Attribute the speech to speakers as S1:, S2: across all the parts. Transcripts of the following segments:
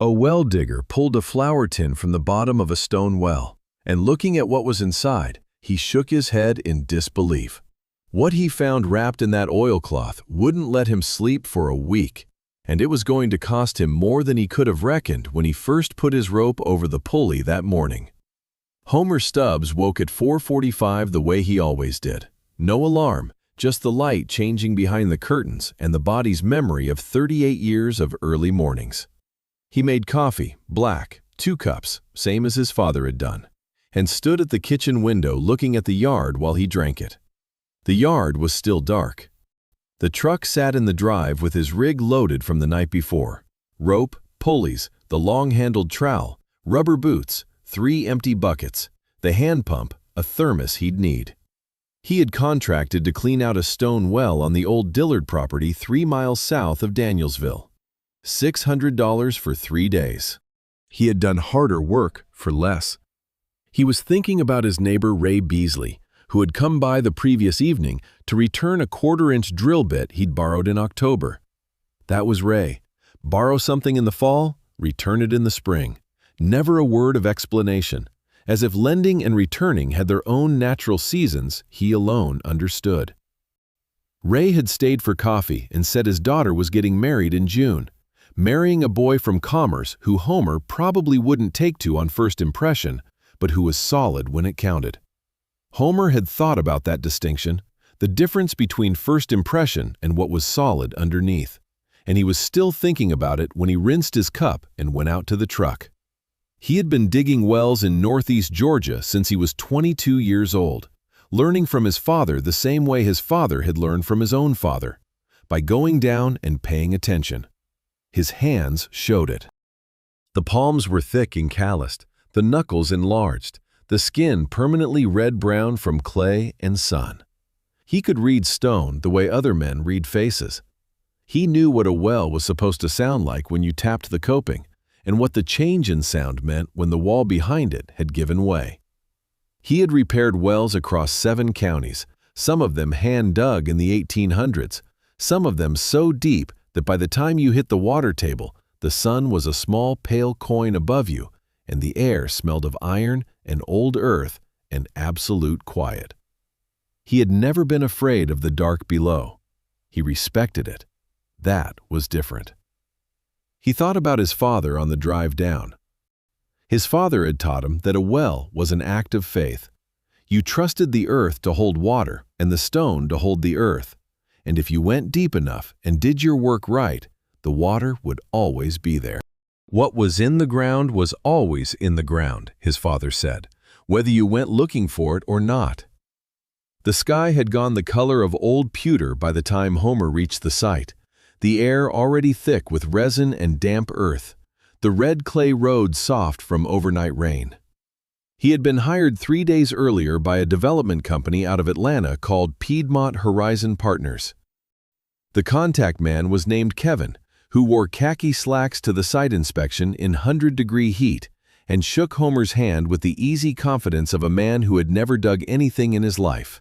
S1: A well digger pulled a flour tin from the bottom of a stone well, and looking at what was inside, he shook his head in disbelief. What he found wrapped in that oilcloth wouldn't let him sleep for a week, and it was going to cost him more than he could have reckoned when he first put his rope over the pulley that morning. Homer Stubbs woke at 4:45 the way he always did. No alarm, just the light changing behind the curtains and the body's memory of 38 years of early mornings. He made coffee, black, 2 cups, same as his father had done, and stood at the kitchen window looking at the yard while he drank it. The yard was still dark. The truck sat in the drive with his rig loaded from the night before. Rope, pulleys, the long-handled trowel, rubber boots, 3 empty buckets, the hand pump, a thermos he'd need. He had contracted to clean out a stone well on the old Dillard property 3 miles south of Danielsville. $600 for 3 days. He had done harder work for less. He was thinking about his neighbor Ray Beasley, who had come by the previous evening to return a 1/4-inch drill bit he'd borrowed in October. That was Ray. Borrow something in the fall, return it in the spring. Never a word of explanation. As if lending and returning had their own natural seasons he alone understood. Ray had stayed for coffee and said his daughter was getting married in June. Marrying a boy from Commerce who Homer probably wouldn't take to on first impression, but who was solid when it counted. Homer had thought about that distinction, the difference between first impression and what was solid underneath, and he was still thinking about it when he rinsed his cup and went out to the truck. He had been digging wells in northeast Georgia since he was 22 years old, learning from his father the same way his father had learned from his own father, by going down and paying attention. His hands showed it. The palms were thick and calloused, the knuckles enlarged, the skin permanently red-brown from clay and sun. He could read stone the way other men read faces. He knew what a well was supposed to sound like when you tapped the coping, and what the change in sound meant when the wall behind it had given way. He had repaired wells across 7 counties, some of them hand-dug in the 1800s, some of them so deep that by the time you hit the water table, the sun was a small pale coin above you, and the air smelled of iron and old earth and absolute quiet. He had never been afraid of the dark below. He respected it. That was different. He thought about his father on the drive down. His father had taught him that a well was an act of faith. You trusted the earth to hold water and the stone to hold the earth, and if you went deep enough and did your work right, the water would always be there. What was in the ground was always in the ground, his father said, whether you went looking for it or not. The sky had gone the color of old pewter by the time Homer reached the site, the air already thick with resin and damp earth, the red clay road soft from overnight rain. He had been hired 3 days earlier by a development company out of Atlanta called Piedmont Horizon Partners. The contact man was named Kevin, who wore khaki slacks to the site inspection in 100-degree heat and shook Homer's hand with the easy confidence of a man who had never dug anything in his life.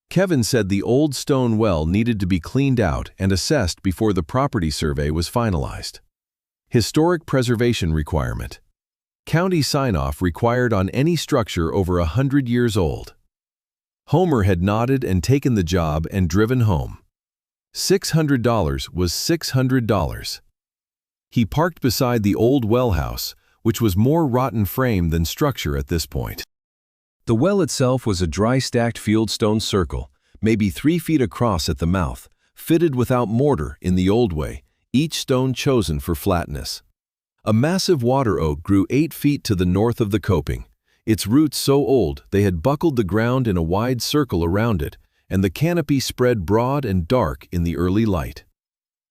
S1: Kevin said the old stone well needed to be cleaned out and assessed before the property survey was finalized. Historic preservation requirement. County sign-off required on any structure over 100 years old. Homer had nodded and taken the job and driven home. $600 was $600. He parked beside the old well house, which was more rotten frame than structure at this point. The well itself was a dry stacked fieldstone circle, maybe 3 feet across at the mouth, fitted without mortar in the old way, each stone chosen for flatness. A massive water oak grew 8 feet to the north of the coping, its roots so old they had buckled the ground in a wide circle around it, and the canopy spread broad and dark in the early light.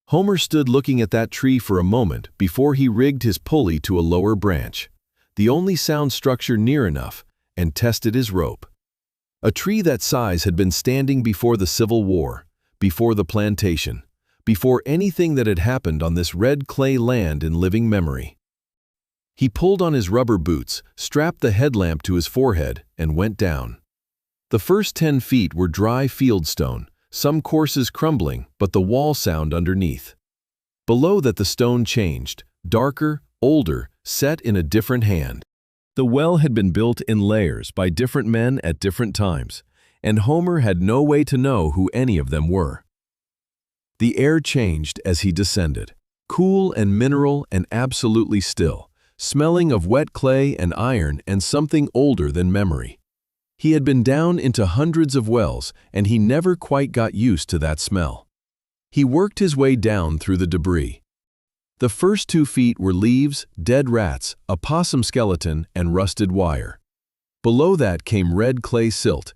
S1: Homer stood looking at that tree for a moment before he rigged his pulley to a lower branch, the only sound structure near enough, and tested his rope. A tree that size had been standing before the Civil War, before the plantation, before anything that had happened on this red clay land in living memory. He pulled on his rubber boots, strapped the headlamp to his forehead, and went down. The first 10 feet were dry fieldstone, some courses crumbling, but the wall sound underneath. Below that the stone changed, darker, older, set in a different hand. The well had been built in layers by different men at different times, and Homer had no way to know who any of them were. The air changed as he descended, cool and mineral and absolutely still, smelling of wet clay and iron and something older than memory. He had been down into hundreds of wells, and he never quite got used to that smell. He worked his way down through the debris. The first 2 feet were leaves, dead rats, a possum skeleton, and rusted wire. Below that came red clay silt,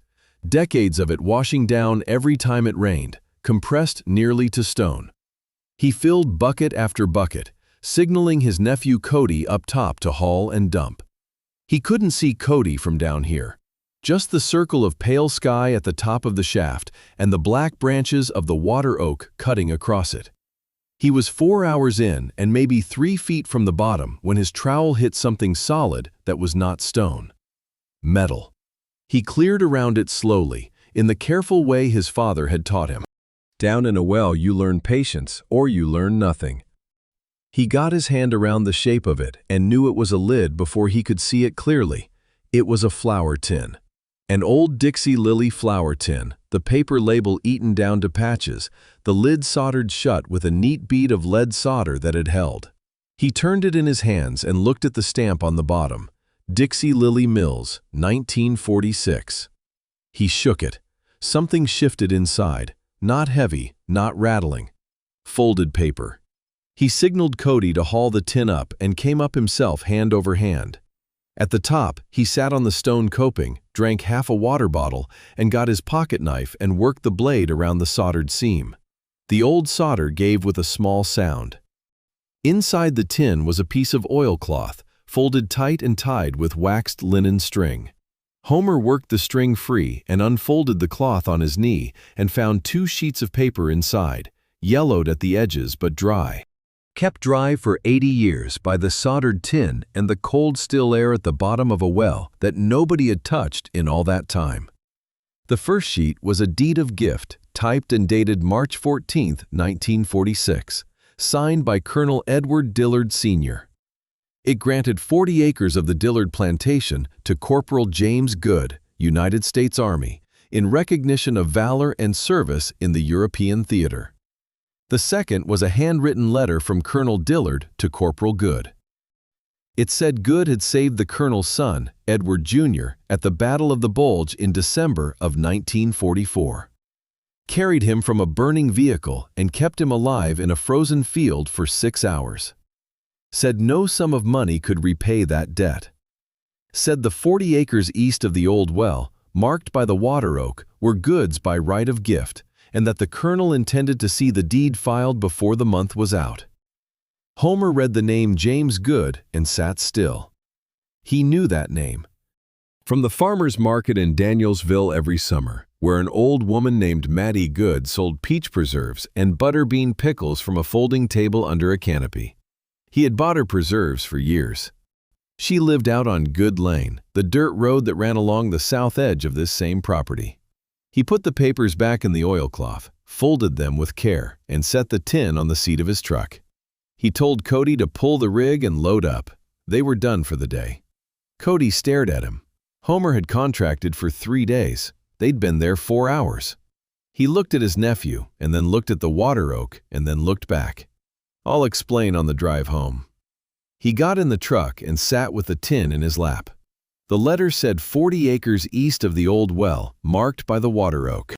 S1: decades of it washing down every time it rained, compressed nearly to stone. He filled bucket after bucket, signaling his nephew Cody up top to haul and dump. He couldn't see Cody from down here, just the circle of pale sky at the top of the shaft and the black branches of the water oak cutting across it. He was 4 hours in and maybe 3 feet from the bottom when his trowel hit something solid that was not stone. Metal. He cleared around it slowly, in the careful way his father had taught him. Down in a well you learn patience or you learn nothing. He got his hand around the shape of it and knew it was a lid before he could see it clearly. It was a flour tin. An old Dixie Lily flour tin, the paper label eaten down to patches, the lid soldered shut with a neat bead of lead solder that it held. He turned it in his hands and looked at the stamp on the bottom. Dixie Lily Mills, 1946. He shook it. Something shifted inside. Not heavy, not rattling. Folded paper. He signaled Cody to haul the tin up and came up himself hand over hand. At the top, he sat on the stone coping, drank half a water bottle, and got his pocket knife and worked the blade around the soldered seam. The old solder gave with a small sound. Inside the tin was a piece of oilcloth, folded tight and tied with waxed linen string. Homer worked the string free and unfolded the cloth on his knee and found 2 sheets of paper inside, yellowed at the edges but dry. Kept dry for 80 years by the soldered tin and the cold still air at the bottom of a well that nobody had touched in all that time. The first sheet was a deed of gift, typed and dated March 14, 1946, signed by Colonel Edward Dillard Sr. It granted 40 acres of the Dillard plantation to Corporal James Goode, United States Army, in recognition of valor and service in the European theater. The second was a handwritten letter from Colonel Dillard to Corporal Goode. It said Goode had saved the colonel's son, Edward Jr., at the Battle of the Bulge in December of 1944. Carried him from a burning vehicle and kept him alive in a frozen field for 6 hours. Said no sum of money could repay that debt. Said the 40 acres east of the old well, marked by the water oak, were Goode's by right of gift, and that the colonel intended to see the deed filed before the month was out. Homer read the name James Goode and sat still. He knew that name. From the farmer's market in Danielsville every summer, where an old woman named Mattie Goode sold peach preserves and butterbean pickles from a folding table under a canopy. He had bought her preserves for years. She lived out on Goode Lane, the dirt road that ran along the south edge of this same property. He put the papers back in the oilcloth, folded them with care, and set the tin on the seat of his truck. He told Cody to pull the rig and load up. They were done for the day. Cody stared at him. Homer had contracted for 3 days. They'd been there 4 hours. He looked at his nephew, and then looked at the water oak, and then looked back. I'll explain on the drive home. He got in the truck and sat with the tin in his lap. The letter said 40 acres east of the old well, marked by the water oak.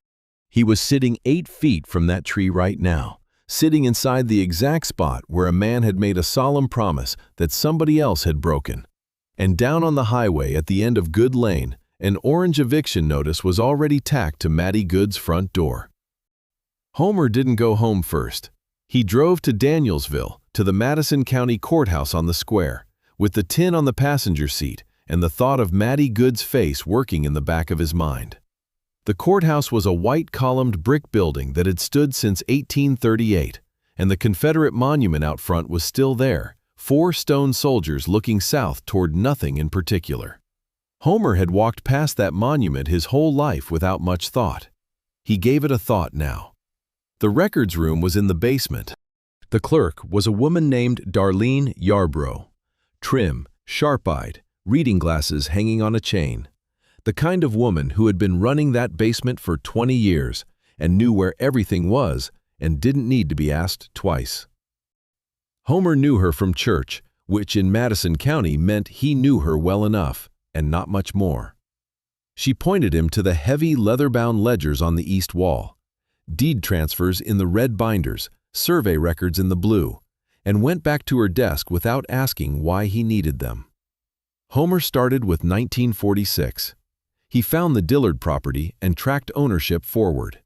S1: He was sitting 8 feet from that tree right now, sitting inside the exact spot where a man had made a solemn promise that somebody else had broken. And down on the highway at the end of Goode Lane, an orange eviction notice was already tacked to Mattie Goode's front door. Homer didn't go home first. He drove to Danielsville, to the Madison County courthouse on the square, with the tin on the passenger seat and the thought of Mattie Goode's face working in the back of his mind. The courthouse was a white-columned brick building that had stood since 1838, and the Confederate monument out front was still there, 4 stone soldiers looking south toward nothing in particular. Homer had walked past that monument his whole life without much thought. He gave it a thought now. The records room was in the basement. The clerk was a woman named Darlene Yarbrough, Trim, sharp-eyed, reading glasses hanging on a chain. The kind of woman who had been running that basement for 20 years and knew where everything was and didn't need to be asked twice. Homer knew her from church, which in Madison County meant he knew her well enough, and not much more. She pointed him to the heavy leather-bound ledgers on the east wall, deed transfers in the red binders, survey records in the blue, and went back to her desk without asking why he needed them. Homer started with 1946. He found the Dillard property and tracked ownership forward.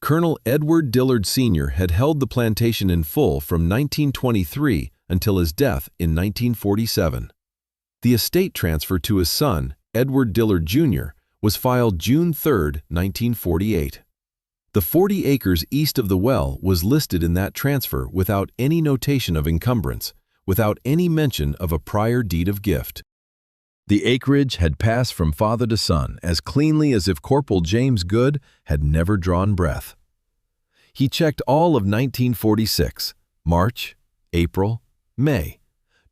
S1: Colonel Edward Dillard Sr. had held the plantation in full from 1923 until his death in 1947. The estate transfer to his son, Edward Dillard Jr., was filed June 3, 1948. The 40 acres east of the well was listed in that transfer without any notation of encumbrance, without any mention of a prior deed of gift. The acreage had passed from father to son as cleanly as if Corporal James Goode had never drawn breath. He checked all of 1946, March, April, May.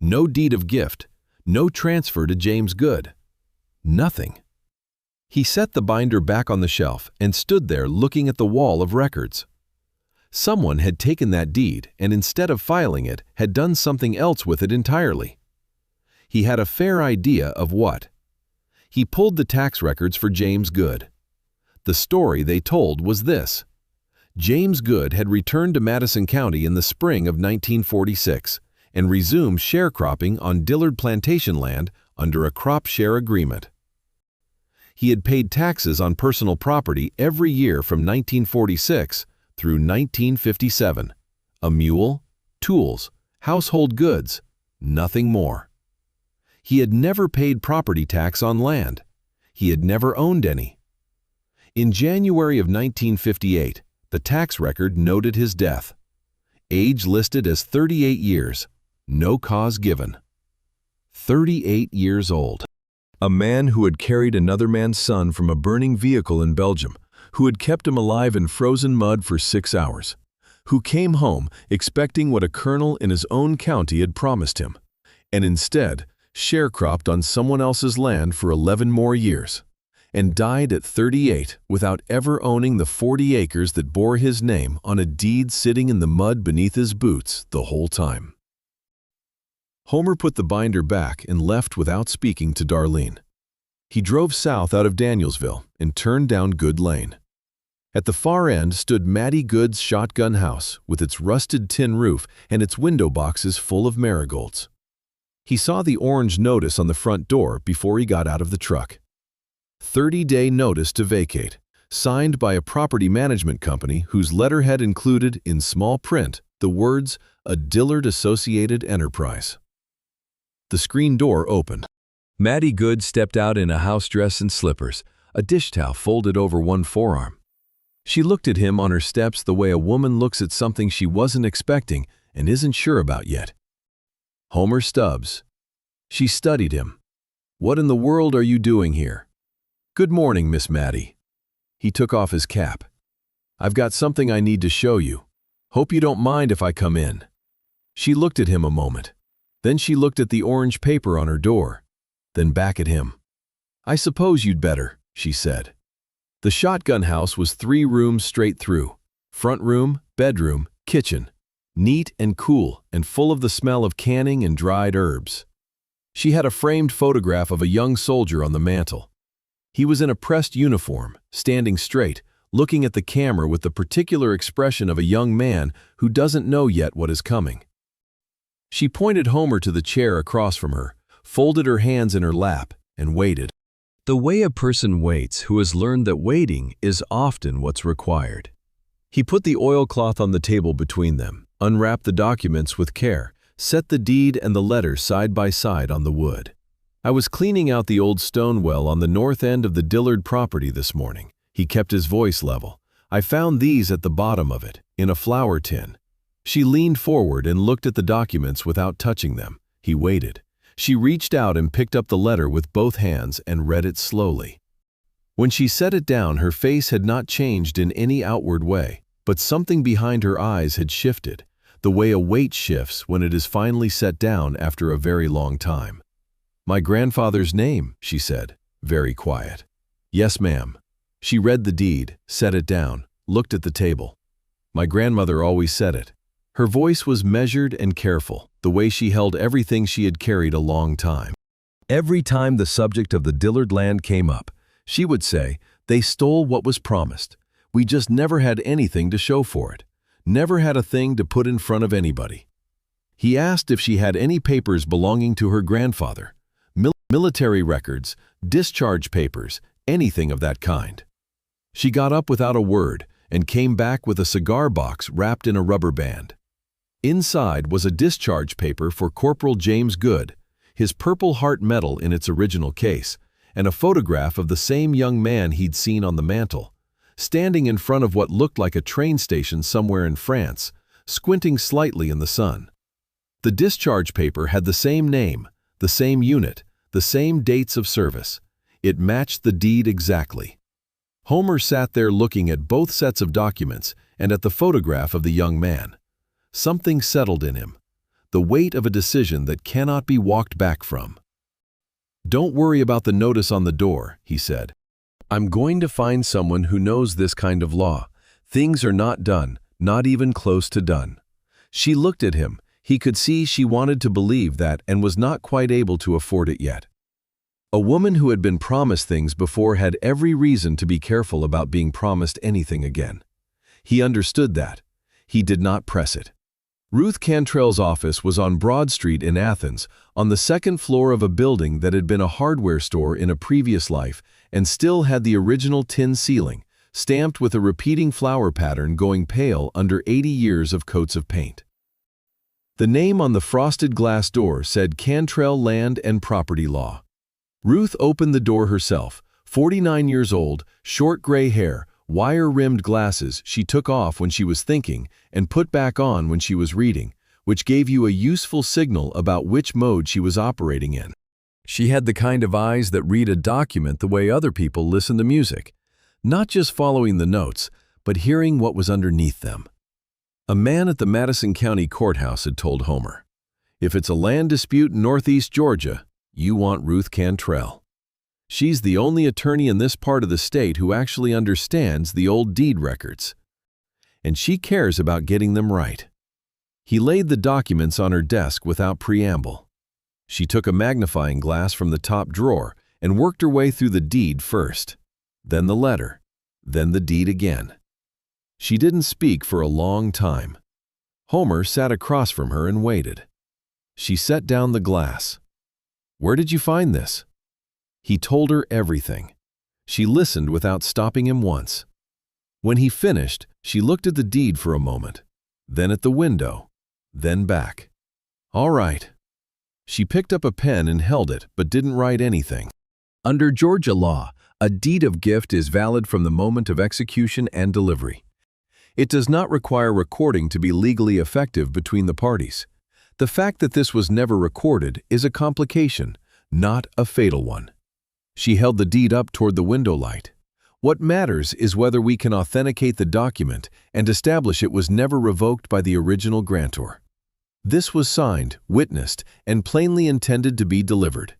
S1: No deed of gift, no transfer to James Goode. Nothing. He set the binder back on the shelf and stood there looking at the wall of records. Someone had taken that deed and instead of filing it, had done something else with it entirely. He had a fair idea of what. He pulled the tax records for James Goode. The story they told was this. James Goode had returned to Madison County in the spring of 1946 and resumed sharecropping on Dillard plantation land under a crop share agreement. He had paid taxes on personal property every year from 1946 through 1957. A mule, tools, household goods, nothing more. He had never paid property tax on land. He had never owned any. In January of 1958, the tax record noted his death. Age listed as 38 years, no cause given. 38 years old. A man who had carried another man's son from a burning vehicle in Belgium, who had kept him alive in frozen mud for 6 hours, who came home expecting what a colonel in his own county had promised him, and instead sharecropped on someone else's land for 11 more years, and died at 38 without ever owning the 40 acres that bore his name on a deed sitting in the mud beneath his boots the whole time. Homer put the binder back and left without speaking to Darlene. He drove south out of Danielsville and turned down Goode Lane. At the far end stood Mattie Goode's shotgun house with its rusted tin roof and its window boxes full of marigolds. He saw the orange notice on the front door before he got out of the truck. 30-day notice to vacate, signed by a property management company whose letterhead included, in small print, the words, "A Dillard Associated Enterprise." The screen door opened. Mattie Goode stepped out in a house dress and slippers, a dish towel folded over one forearm. She looked at him on her steps the way a woman looks at something she wasn't expecting and isn't sure about yet. Homer Stubbs. She studied him. "What in the world are you doing here?" "Good morning, Miss Mattie." He took off his cap. "I've got something I need to show you. Hope you don't mind if I come in." She looked at him a moment. Then she looked at the orange paper on her door, then back at him. "I suppose you'd better," she said. The shotgun house was 3 rooms straight through. Front room, bedroom, kitchen. Neat and cool and full of the smell of canning and dried herbs. She had a framed photograph of a young soldier on the mantel. He was in a pressed uniform, standing straight, looking at the camera with the particular expression of a young man who doesn't know yet what is coming. She pointed Homer to the chair across from her, folded her hands in her lap, and waited. The way a person waits who has learned that waiting is often what's required. He put the oilcloth on the table between them, unwrapped the documents with care, set the deed and the letter side by side on the wood. "I was cleaning out the old stone well on the north end of the Dillard property this morning." He kept his voice level. "I found these at the bottom of it, in a flour tin." She leaned forward and looked at the documents without touching them. He waited. She reached out and picked up the letter with both hands and read it slowly. When she set it down, her face had not changed in any outward way, but something behind her eyes had shifted. the way a weight shifts when it is finally set down after a very long time. "My grandfather's name," she said, very quiet. "Yes, ma'am." She read the deed, set it down, looked at the table. "My grandmother always said it." Her voice was measured and careful, the way she held everything she had carried a long time. Every time the subject of the Dillard land came up, she would say, "They stole what was promised. We just never had anything to show for it. Never had a thing to put in front of anybody." He asked if she had any papers belonging to her grandfather. Military records, discharge papers, anything of that kind. She got up without a word and came back with a cigar box wrapped in a rubber band. Inside was a discharge paper for Corporal James Goode, his Purple Heart medal in its original case, and a photograph of the same young man he'd seen on the mantel, standing in front of what looked like a train station somewhere in France, squinting slightly in the sun. The discharge paper had the same name, the same unit, the same dates of service. It matched the deed exactly. Homer sat there looking at both sets of documents and at the photograph of the young man. Something settled in him, the weight of a decision that cannot be walked back from. "Don't worry about the notice on the door," he said. "I'm going to find someone who knows this kind of law. Things are not done, not even close to done." She looked at him. He could see she wanted to believe that and was not quite able to afford it yet. A woman who had been promised things before had every reason to be careful about being promised anything again. He understood that. He did not press it. Ruth Cantrell's office was on Broad Street in Athens, on the second floor of a building that had been a hardware store in a previous life and still had the original tin ceiling, stamped with a repeating flower pattern going pale under 80 years of coats of paint. The name on the frosted glass door said Cantrell Land and Property Law. Ruth opened the door herself, 49 years old, short gray hair, wire-rimmed glasses she took off when she was thinking and put back on when she was reading, which gave you a useful signal about which mode she was operating in. She had the kind of eyes that read a document the way other people listen to music, not just following the notes, but hearing what was underneath them. A man at the Madison County courthouse had told Homer, "If it's a land dispute in Northeast Georgia, you want Ruth Cantrell. She's the only attorney in this part of the state who actually understands the old deed records. And she cares about getting them right." He laid the documents on her desk without preamble. She took a magnifying glass from the top drawer and worked her way through the deed first, then the letter, then the deed again. She didn't speak for a long time. Homer sat across from her and waited. She set down the glass. "Where did you find this?" He told her everything. She listened without stopping him once. When he finished, she looked at the deed for a moment, then at the window, then back. "All right." She picked up a pen and held it, but didn't write anything. Under Georgia law, a deed of gift is valid from the moment of execution and delivery. It does not require recording to be legally effective between the parties. The fact that this was never recorded is a complication, not a fatal one. She held the deed up toward the window light. What matters is whether we can authenticate the document and establish it was never revoked by the original grantor. This was signed, witnessed, and plainly intended to be delivered.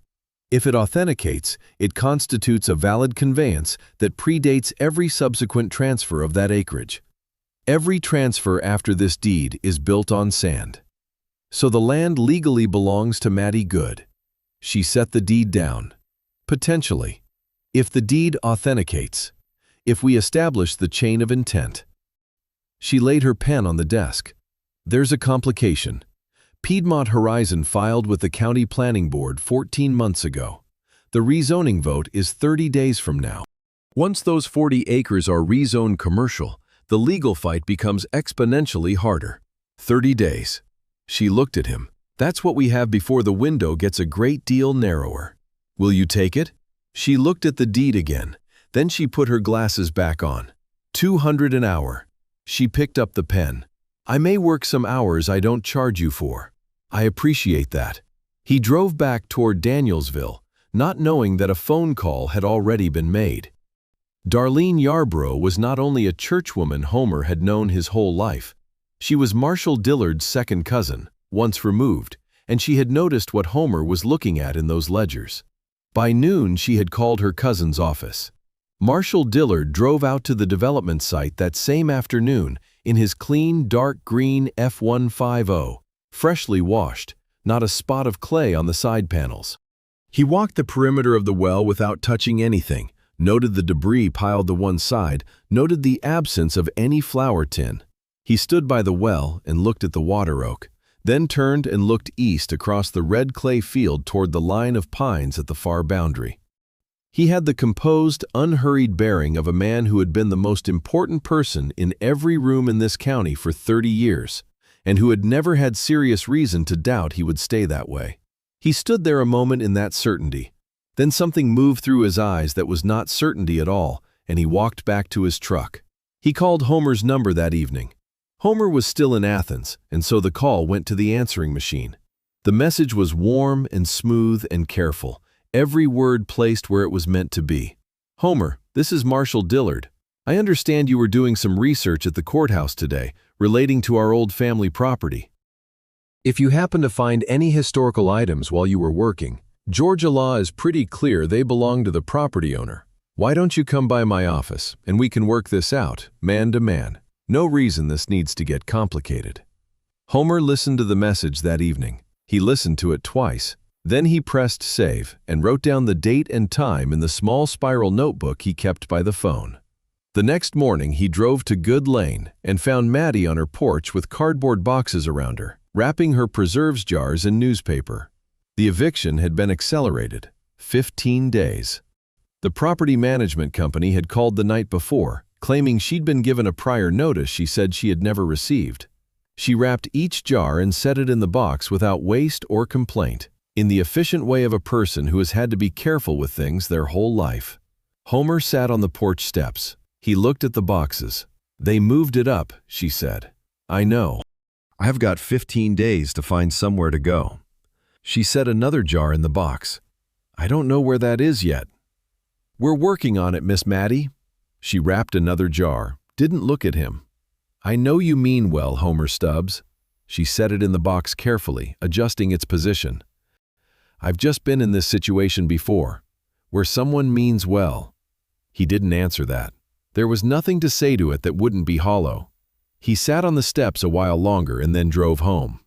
S1: If it authenticates, it constitutes a valid conveyance that predates every subsequent transfer of that acreage. Every transfer after this deed is built on sand. So the land legally belongs to Mattie Goode. She set the deed down. Potentially. If the deed authenticates. If we establish the chain of intent. She laid her pen on the desk. There's a complication. Piedmont Horizon filed with the County Planning Board 14 months ago. The rezoning vote is 30 days from now. Once those 40 acres are rezoned commercial, the legal fight becomes exponentially harder. 30 days. She looked at him. That's what we have before the window gets a great deal narrower. Will you take it? She looked at the deed again. Then she put her glasses back on. $200 an hour. She picked up the pen. I may work some hours I don't charge you for. I appreciate that. He drove back toward Danielsville, not knowing that a phone call had already been made. Darlene Yarbrough was not only a churchwoman Homer had known his whole life. She was Marshall Dillard's second cousin, once removed, and she had noticed what Homer was looking at in those ledgers. By noon, she had called her cousin's office. Marshall Dillard drove out to the development site that same afternoon in his clean, dark green F-150, freshly washed, not a spot of clay on the side panels. He walked the perimeter of the well without touching anything, noted the debris piled to one side, noted the absence of any flour tin. He stood by the well and looked at the water oak, then turned and looked east across the red clay field toward the line of pines at the far boundary. He had the composed, unhurried bearing of a man who had been the most important person in every room in this county for 30 years, and who had never had serious reason to doubt he would stay that way. He stood there a moment in that certainty. Then something moved through his eyes that was not certainty at all, and he walked back to his truck. He called Homer's number that evening. Homer was still in Athens, and so the call went to the answering machine. The message was warm and smooth and careful, every word placed where it was meant to be. "Homer, this is Marshall Dillard. I understand you were doing some research at the courthouse today, relating to our old family property. If you happen to find any historical items while you were working, Georgia law is pretty clear they belong to the property owner. Why don't you come by my office, and we can work this out, man to man. No reason this needs to get complicated." Homer listened to the message that evening. He listened to it twice. Then he pressed save and wrote down the date and time in the small spiral notebook he kept by the phone. The next morning, he drove to Goode Lane and found Maddie on her porch with cardboard boxes around her, wrapping her preserves jars in newspaper. The eviction had been accelerated, 15 days. The property management company had called the night before, claiming she'd been given a prior notice she said she had never received. She wrapped each jar and set it in the box without waste or complaint, in the efficient way of a person who has had to be careful with things their whole life. Homer sat on the porch steps. He looked at the boxes. "They moved it up," she said. "I know. I've got 15 days to find somewhere to go." She set another jar in the box. "I don't know where that is yet." "We're working on it, Miss Maddie." She wrapped another jar, didn't look at him. "I know you mean well, Homer Stubbs." She set it in the box carefully, adjusting its position. "I've just been in this situation before, where someone means well." He didn't answer that. There was nothing to say to it that wouldn't be hollow. He sat on the steps a while longer and then drove home.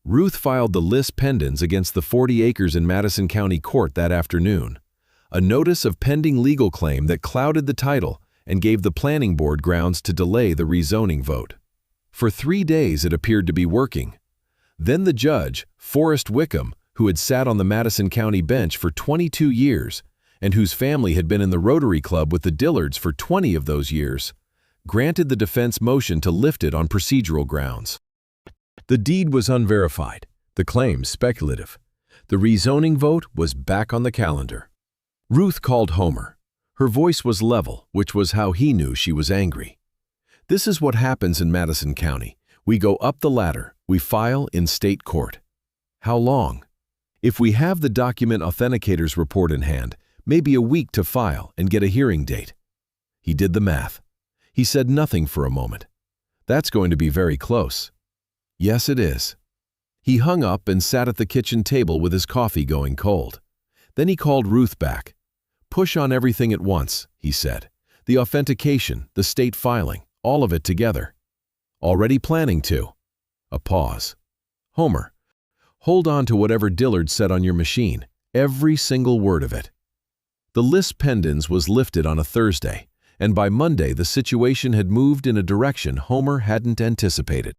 S1: Ruth filed the lis pendens against the 40 acres in Madison County Court that afternoon, a notice of pending legal claim that clouded the title and gave the planning board grounds to delay the rezoning vote. For 3 days it appeared to be working. Then the judge, Forrest Wickham, who had sat on the Madison County bench for 22 years and whose family had been in the Rotary Club with the Dillards for 20 of those years, granted the defense motion to lift it on procedural grounds. The deed was unverified, the claims speculative. The rezoning vote was back on the calendar. Ruth called Homer. Her voice was level, which was how he knew she was angry. "This is what happens in Madison County. We go up the ladder. We file in state court." "How long?" "If we have the document authenticator's report in hand, maybe a week to file and get a hearing date." He did the math. He said nothing for a moment. "That's going to be very close." "Yes, it is." He hung up and sat at the kitchen table with his coffee going cold. Then he called Ruth back. "Push on everything at once," he said. "The authentication, the state filing, all of it together." "Already planning to." A pause. "Homer, hold on to whatever Dillard said on your machine, every single word of it." The lis pendens was lifted on a Thursday, and by Monday the situation had moved in a direction Homer hadn't anticipated.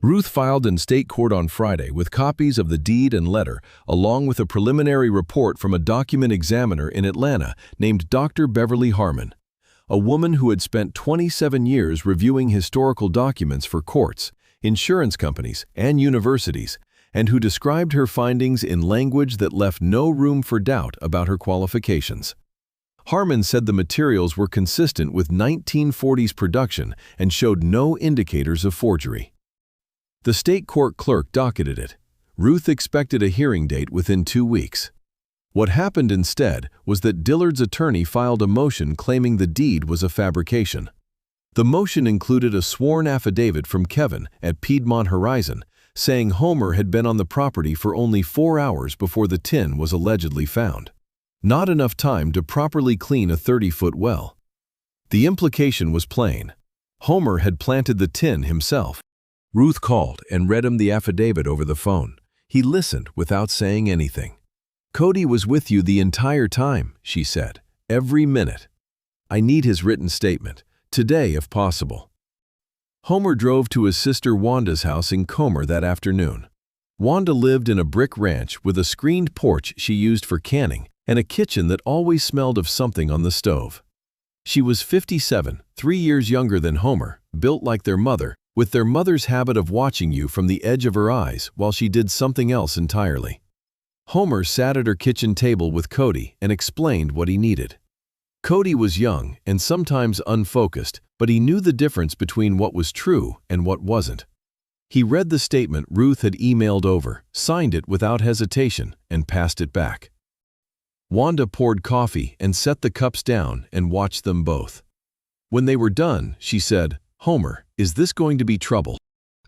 S1: Ruth filed in state court on Friday with copies of the deed and letter, along with a preliminary report from a document examiner in Atlanta named Dr. Beverly Harmon, a woman who had spent 27 years reviewing historical documents for courts, insurance companies, and universities, and who described her findings in language that left no room for doubt about her qualifications. Harmon said the materials were consistent with 1940s production and showed no indicators of forgery. The state court clerk docketed it. Ruth expected a hearing date within 2 weeks. What happened instead was that Dillard's attorney filed a motion claiming the deed was a fabrication. The motion included a sworn affidavit from Kevin at Piedmont Horizon, saying Homer had been on the property for only 4 hours before the tin was allegedly found. Not enough time to properly clean a 30-foot well. The implication was plain. Homer had planted the tin himself. Ruth called and read him the affidavit over the phone. He listened without saying anything. "Cody was with you the entire time," she said. "Every minute. I need his written statement. Today, if possible." Homer drove to his sister Wanda's house in Comer that afternoon. Wanda lived in a brick ranch with a screened porch she used for canning and a kitchen that always smelled of something on the stove. She was 57, 3 years younger than Homer, built like their mother, with their mother's habit of watching you from the edge of her eyes while she did something else entirely. Homer sat at her kitchen table with Cody and explained what he needed. Cody was young and sometimes unfocused, but he knew the difference between what was true and what wasn't. He read the statement Ruth had emailed over, signed it without hesitation, and passed it back. Wanda poured coffee and set the cups down and watched them both. When they were done, she said, "Homer, is this going to be trouble?"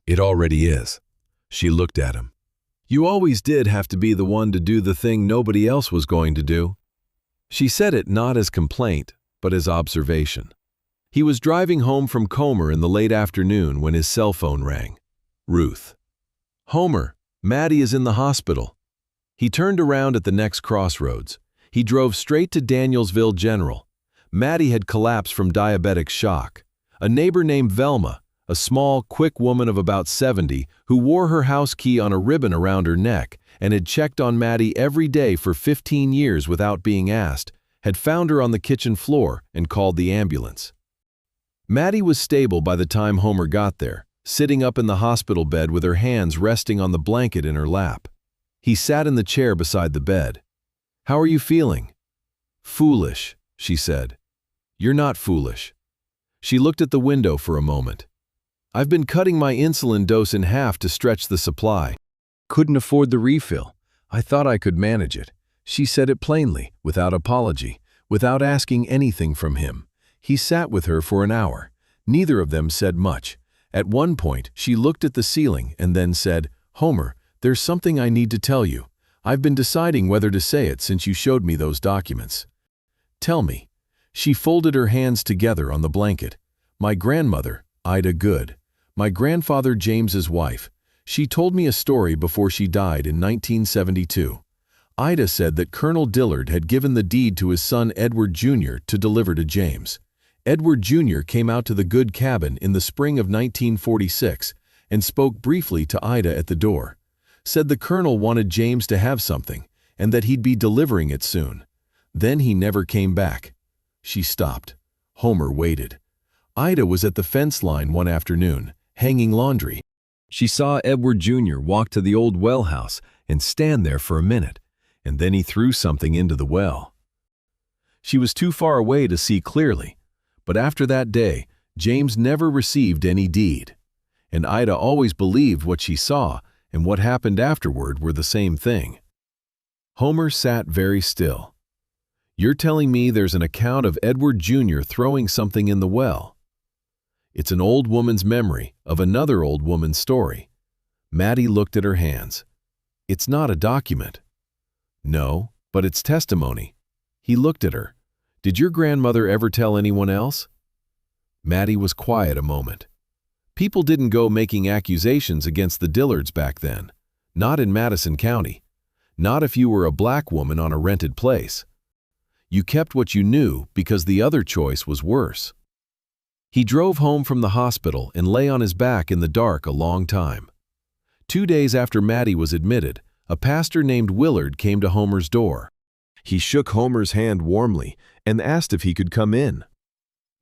S1: "It already is." She looked at him. "You always did have to be the one to do the thing nobody else was going to do." She said it not as complaint, but as observation. He was driving home from Comer in the late afternoon when his cell phone rang. Ruth. "Homer, Maddie is in the hospital." He turned around at the next crossroads. He drove straight to Danielsville General. Maddie had collapsed from diabetic shock. A neighbor named Velma, a small, quick woman of about 70 who wore her house key on a ribbon around her neck and had checked on Maddie every day for 15 years without being asked, had found her on the kitchen floor and called the ambulance. Maddie was stable by the time Homer got there, sitting up in the hospital bed with her hands resting on the blanket in her lap. He sat in the chair beside the bed. "How are you feeling?" "Foolish," she said. "You're not foolish." She looked at the window for a moment. "I've been cutting my insulin dose in half to stretch the supply. Couldn't afford the refill. I thought I could manage it." She said it plainly, without apology, without asking anything from him. He sat with her for an hour. Neither of them said much. At one point, she looked at the ceiling and then said, "Homer, there's something I need to tell you. I've been deciding whether to say it since you showed me those documents." "Tell me." She folded her hands together on the blanket. "My grandmother, Ida Goode. My grandfather James's wife. She told me a story before she died in 1972. Ida said that Colonel Dillard had given the deed to his son Edward Jr. to deliver to James. Edward Jr. came out to the Goode cabin in the spring of 1946 and spoke briefly to Ida at the door. Said the colonel wanted James to have something and that he'd be delivering it soon. Then he never came back." She stopped. Homer waited. Ida was at the fence line one afternoon, hanging laundry. She saw Edward Jr. walk to the old well house and stand there for a minute, and then he threw something into the well. She was too far away to see clearly, but after that day, James never received any deed. And Ida always believed what she saw and what happened afterward were the same thing. Homer sat very still. "You're telling me there's an account of Edward Jr. throwing something in the well?" "It's an old woman's memory of another old woman's story." Maddie looked at her hands. "It's not a document." "No, but it's testimony." He looked at her. "Did your grandmother ever tell anyone else?" Maddie was quiet a moment. People didn't go making accusations against the Dillards back then. Not in Madison County. Not if you were a black woman on a rented place. You kept what you knew because the other choice was worse. He drove home from the hospital and lay on his back in the dark a long time. 2 days after Maddie was admitted, a pastor named Willard came to Homer's door. He shook Homer's hand warmly and asked if he could come in.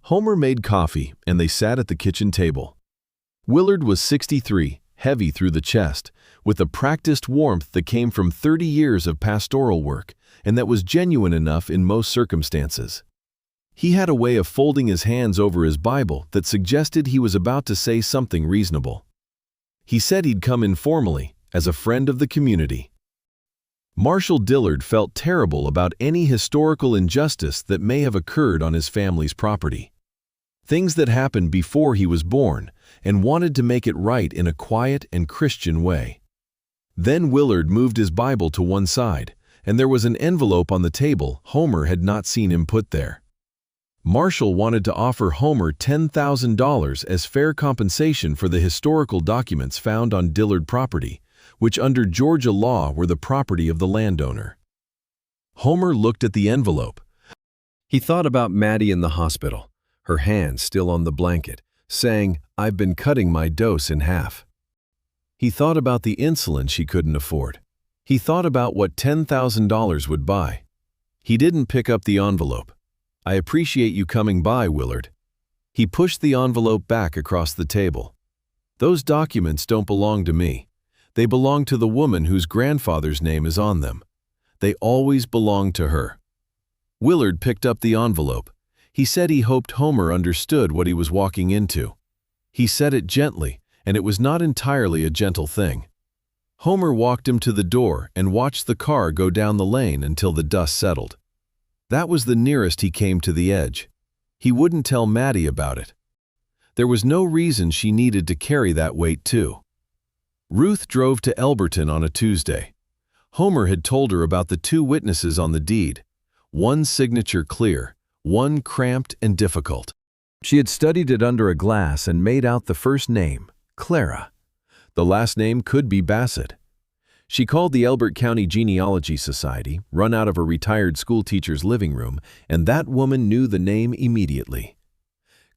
S1: Homer made coffee and they sat at the kitchen table. Willard was 63, heavy through the chest, with a practiced warmth that came from 30 years of pastoral work and that was genuine enough in most circumstances. He had a way of folding his hands over his Bible that suggested he was about to say something reasonable. He said he'd come informally, as a friend of the community. Marshall Dillard felt terrible about any historical injustice that may have occurred on his family's property. things that happened before he was born, and wanted to make it right in a quiet and Christian way. Then Willard moved his Bible to one side, and there was an envelope on the table Homer had not seen him put there. Marshall wanted to offer Homer $10,000 as fair compensation for the historical documents found on Dillard property, which under Georgia law were the property of the landowner. Homer looked at the envelope. He thought about Maddie in the hospital, her hand still on the blanket, saying, "I've been cutting my dose in half." He thought about the insulin she couldn't afford. He thought about what $10,000 would buy. He didn't pick up the envelope. "I appreciate you coming by, Willard." He pushed the envelope back across the table. "Those documents don't belong to me. They belong to the woman whose grandfather's name is on them. They always belong to her." Willard picked up the envelope. He said he hoped Homer understood what he was walking into. He said it gently, and it was not entirely a gentle thing. Homer walked him to the door and watched the car go down the lane until the dust settled. That was the nearest he came to the edge. He wouldn't tell Maddie about it. There was no reason she needed to carry that weight too. Ruth drove to Elberton on a Tuesday. Homer had told her about the two witnesses on the deed, one signature clear, one cramped and difficult. She had studied it under a glass and made out the first name, Clara. The last name could be Bassett. She called the Elbert County Genealogy Society, run out of a retired schoolteacher's living room, and that woman knew the name immediately.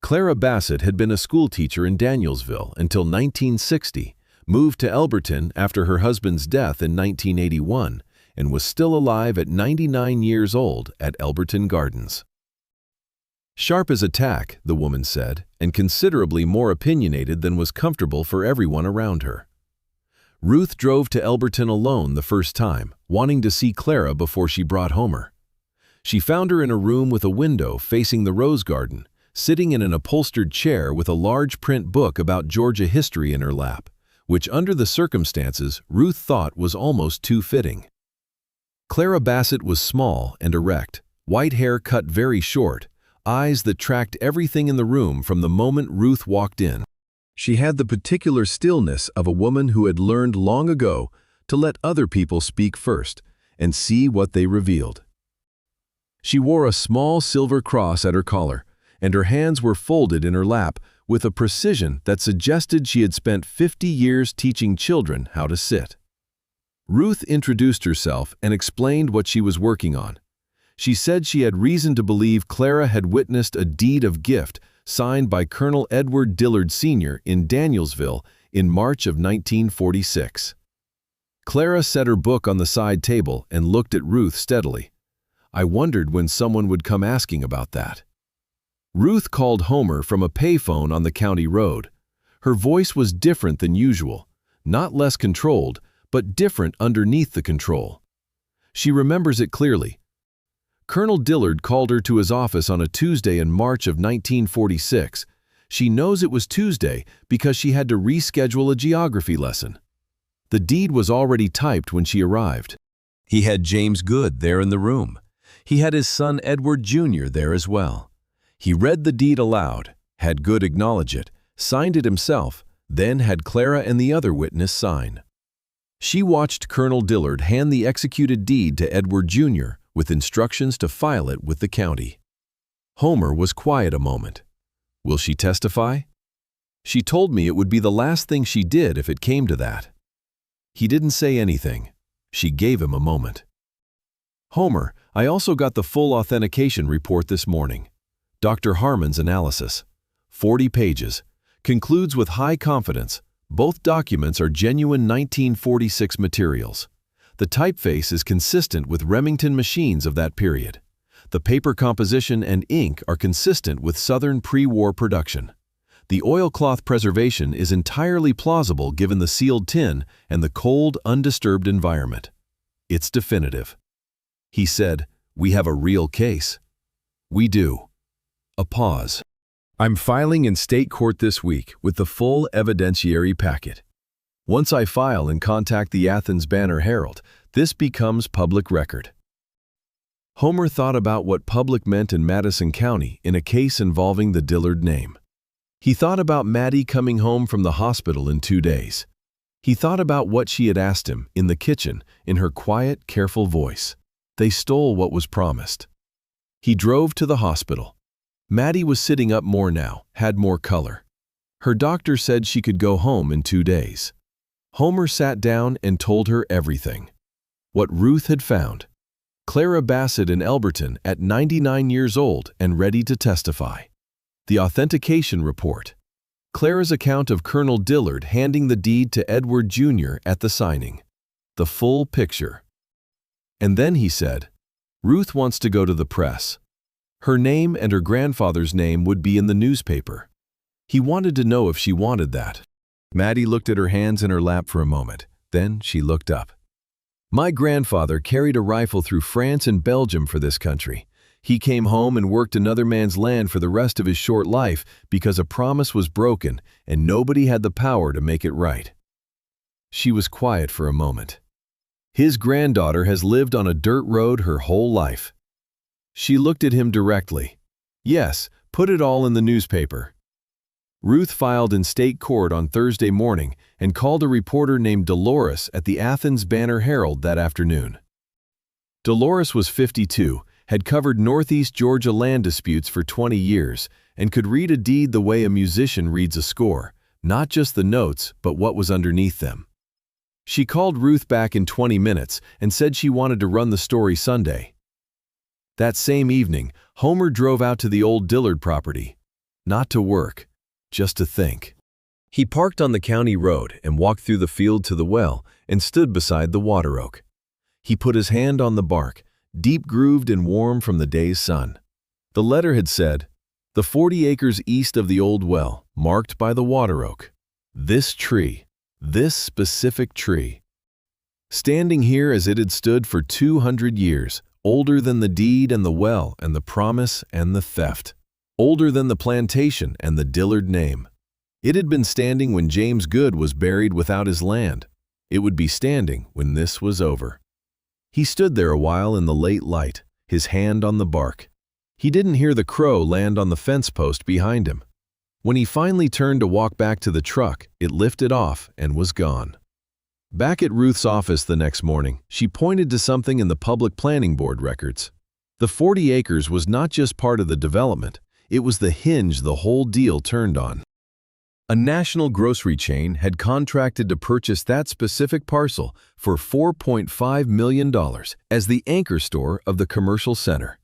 S1: Clara Bassett had been a schoolteacher in Danielsville until 1960, moved to Elberton after her husband's death in 1981, and was still alive at 99 years old at Elberton Gardens. Sharp as a tack, the woman said, and considerably more opinionated than was comfortable for everyone around her. Ruth drove to Elberton alone the first time, wanting to see Clara before she brought Homer. She found her in a room with a window facing the rose garden, sitting in an upholstered chair with a large print book about Georgia history in her lap, which under the circumstances Ruth thought was almost too fitting. Clara Bassett was small and erect, white hair cut very short, eyes that tracked everything in the room from the moment Ruth walked in. She had the particular stillness of a woman who had learned long ago to let other people speak first and see what they revealed. She wore a small silver cross at her collar, and her hands were folded in her lap with a precision that suggested she had spent 50 years teaching children how to sit. Ruth introduced herself and explained what she was working on. She said she had reason to believe Clara had witnessed a deed of gift signed by Colonel Edward Dillard Sr. in Danielsville in March of 1946. Clara set her book on the side table and looked at Ruth steadily. I wondered when someone would come asking about that. Ruth called Homer from a payphone on the county road. Her voice was different than usual, not less controlled, but different underneath the control. She remembers it clearly. Colonel Dillard called her to his office on a Tuesday in March of 1946. She knows it was Tuesday because she had to reschedule a geography lesson. The deed was already typed when she arrived. He had James Goode there in the room. He had his son Edward Jr. there as well. He read the deed aloud, had Goode acknowledge it, signed it himself, then had Clara and the other witness sign. She watched Colonel Dillard hand the executed deed to Edward Jr., with instructions to file it with the county. Homer was quiet a moment. Will she testify? She told me it would be the last thing she did if it came to that. He didn't say anything. She gave him a moment. Homer, I also got the full authentication report this morning. Dr. Harmon's analysis. 40 pages. Concludes with high confidence. Both documents are genuine 1946 materials. The typeface is consistent with Remington machines of that period. The paper composition and ink are consistent with Southern pre-war production. The oilcloth preservation is entirely plausible given the sealed tin and the cold, undisturbed environment. It's definitive. He said, "We have a real case." "We do." A pause. "I'm filing in state court this week with the full evidentiary packet. Once I file and contact the Athens Banner Herald, this becomes public record." Homer thought about what public meant in Madison County in a case involving the Dillard name. He thought about Maddie coming home from the hospital in 2 days. He thought about what she had asked him in the kitchen in her quiet, careful voice. They stole what was promised. He drove to the hospital. Maddie was sitting up more now, had more color. Her doctor said she could go home in 2 days. Homer sat down and told her everything. What Ruth had found. Clara Bassett in Elberton at 99 years old and ready to testify. The authentication report. Clara's account of Colonel Dillard handing the deed to Edward Jr. at the signing. The full picture. And then he said, Ruth wants to go to the press. Her name and her grandfather's name would be in the newspaper. He wanted to know if she wanted that. Maddie looked at her hands in her lap for a moment. Then she looked up. My grandfather carried a rifle through France and Belgium for this country. He came home and worked another man's land for the rest of his short life because a promise was broken and nobody had the power to make it right. She was quiet for a moment. His granddaughter has lived on a dirt road her whole life. She looked at him directly. Yes, put it all in the newspaper. Ruth filed in state court on Thursday morning and called a reporter named Dolores at the Athens Banner-Herald that afternoon. Dolores was 52, had covered Northeast Georgia land disputes for 20 years, and could read a deed the way a musician reads a score, not just the notes, but what was underneath them. She called Ruth back in 20 minutes and said she wanted to run the story Sunday. That same evening, Homer drove out to the old Dillard property. Not to work, just to think. He parked on the county road and walked through the field to the well and stood beside the water oak. He put his hand on the bark, deep grooved and warm from the day's sun. The letter had said, the 40 acres east of the old well, marked by the water oak. This tree, this specific tree. Standing here as it had stood for 200 years, older than the deed and the well and the promise and the theft. Older than the plantation and the Dillard name. It had been standing when James Goode was buried without his land. It would be standing when this was over. He stood there a while in the late light, his hand on the bark. He didn't hear the crow land on the fence post behind him. When he finally turned to walk back to the truck, it lifted off and was gone. Back at Ruth's office the next morning, she pointed to something in the Public Planning Board records. The 40 acres was not just part of the development, it was the hinge the whole deal turned on. A national grocery chain had contracted to purchase that specific parcel for $4.5 million as the anchor store of the commercial center.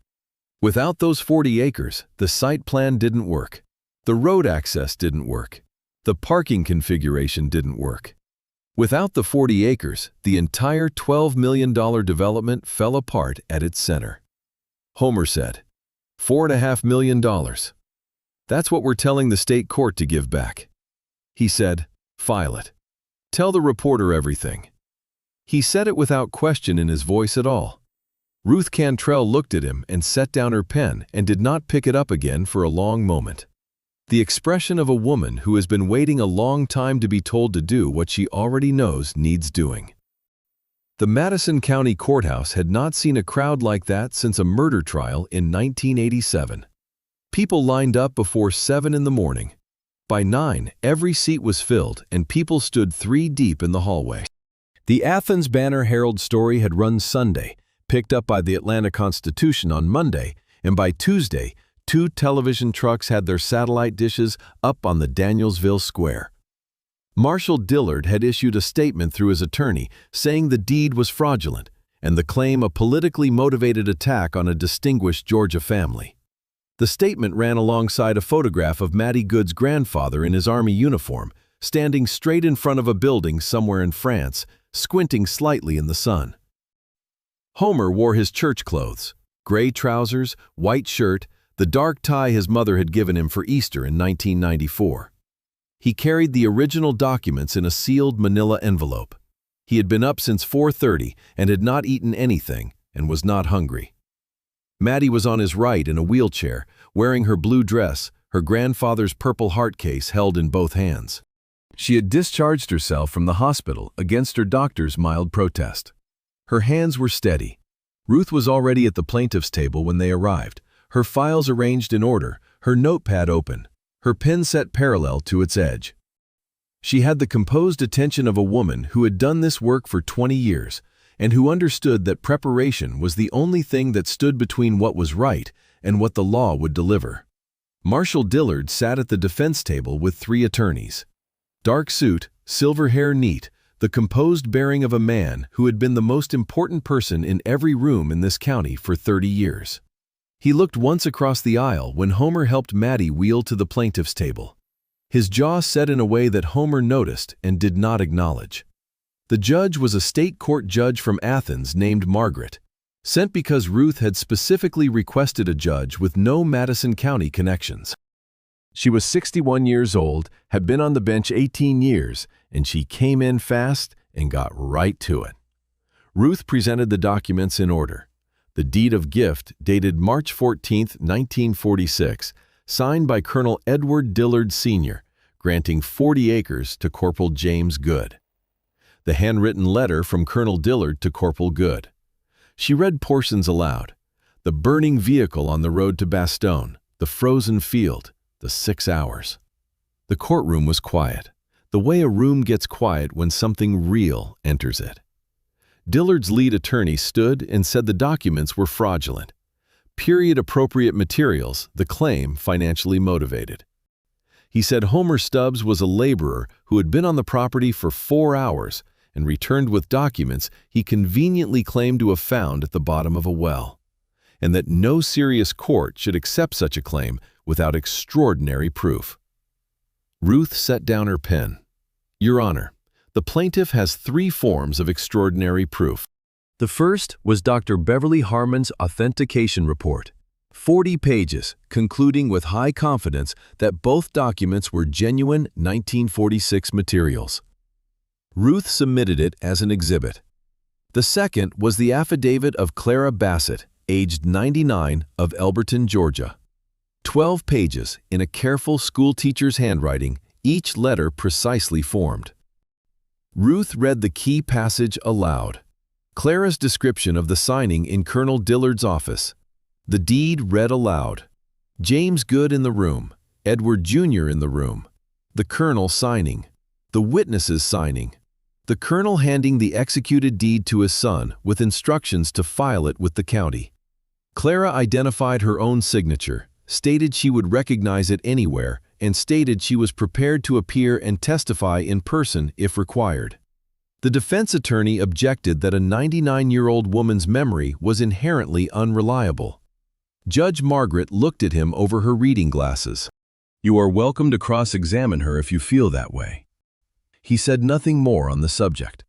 S1: Without those 40 acres, the site plan didn't work. The road access didn't work. The parking configuration didn't work. Without the 40 acres, the entire $12 million development fell apart at its center. Homer said, $4.5 million. That's what we're telling the state court to give back. He said, file it. Tell the reporter everything. He said it without question in his voice at all. Ruth Cantrell looked at him and set down her pen and did not pick it up again for a long moment. The expression of a woman who has been waiting a long time to be told to do what she already knows needs doing. The Madison County Courthouse had not seen a crowd like that since a murder trial in 1987. People lined up before 7 in the morning. By 9, every seat was filled and people stood 3 deep in the hallway. The Athens Banner-Herald story had run Sunday, picked up by the Atlanta Constitution on Monday, and by Tuesday, 2 television trucks had their satellite dishes up on the Danielsville square. Marshall Dillard had issued a statement through his attorney saying the deed was fraudulent and the claim a politically motivated attack on a distinguished Georgia family. The statement ran alongside a photograph of Mattie Goode's grandfather in his army uniform, standing straight in front of a building somewhere in France, squinting slightly in the sun. Homer wore his church clothes, gray trousers, white shirt, the dark tie his mother had given him for Easter in 1994. He carried the original documents in a sealed manila envelope. He had been up since 4:30 and had not eaten anything and was not hungry. Maddie was on his right in a wheelchair, wearing her blue dress, her grandfather's purple heart case held in both hands. She had discharged herself from the hospital against her doctor's mild protest. Her hands were steady. Ruth was already at the plaintiff's table when they arrived, her files arranged in order, her notepad open, her pen set parallel to its edge. She had the composed attention of a woman who had done this work for 20 years and who understood that preparation was the only thing that stood between what was right and what the law would deliver. Marshal Dillard sat at the defense table with 3 attorneys. Dark suit, silver hair neat, the composed bearing of a man who had been the most important person in every room in this county for 30 years. He looked once across the aisle when Homer helped Maddie wheel to the plaintiff's table. His jaw set in a way that Homer noticed and did not acknowledge. The judge was a state court judge from Athens named Margaret, sent because Ruth had specifically requested a judge with no Madison County connections. She was 61 years old, had been on the bench 18 years, and she came in fast and got right to it. Ruth presented the documents in order. The deed of gift, dated March 14, 1946, signed by Colonel Edward Dillard Sr., granting 40 acres to Corporal James Goode. The handwritten letter from Colonel Dillard to Corporal Goode. She read portions aloud. The burning vehicle on the road to Bastogne, the frozen field, the 6 hours. The courtroom was quiet, the way a room gets quiet when something real enters it. Dillard's lead attorney stood and said the documents were fraudulent. Period-appropriate materials, the claim financially motivated. He said Homer Stubbs was a laborer who had been on the property for 4 hours and returned with documents he conveniently claimed to have found at the bottom of a well, and that no serious court should accept such a claim without extraordinary proof. Ruth set down her pen. Your Honor, the plaintiff has 3 forms of extraordinary proof. The first was Dr. Beverly Harmon's authentication report, 40 pages, concluding with high confidence that both documents were genuine 1946 materials. Ruth submitted it as an exhibit. The second was the affidavit of Clara Bassett, aged 99, of Elberton, Georgia. 12 pages in a careful schoolteacher's handwriting, each letter precisely formed. Ruth read the key passage aloud. Clara's description of the signing in Colonel Dillard's office. The deed read aloud. James Goode in the room, Edward Jr. in the room. The colonel signing. The witnesses signing. The colonel handing the executed deed to his son with instructions to file it with the county. Clara identified her own signature, stated she would recognize it anywhere, and stated she was prepared to appear and testify in person if required. The defense attorney objected that a 99-year-old woman's memory was inherently unreliable. Judge Margaret looked at him over her reading glasses. You are welcome to cross-examine her if you feel that way. He said nothing more on the subject.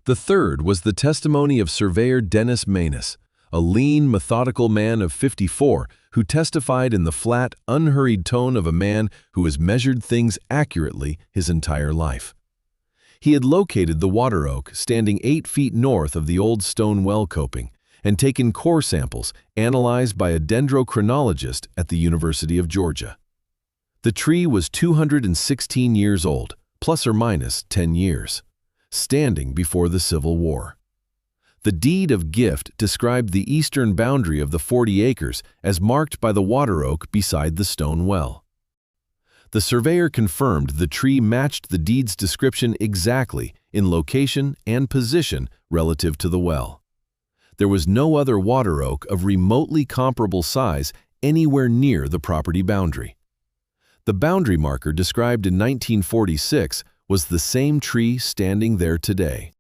S1: The third was the testimony of Surveyor Dennis Manus, a lean, methodical man of 54 who testified in the flat, unhurried tone of a man who has measured things accurately his entire life. He had located the water oak standing 8 feet north of the old stone well coping and taken core samples analyzed by a dendrochronologist at the University of Georgia. The tree was 216 years old, plus or minus 10 years, standing before the Civil War. The deed of gift described the eastern boundary of the 40 acres as marked by the water oak beside the stone well. The surveyor confirmed the tree matched the deed's description exactly in location and position relative to the well. There was no other water oak of remotely comparable size anywhere near the property boundary. The boundary marker described in 1946 was the same tree standing there today.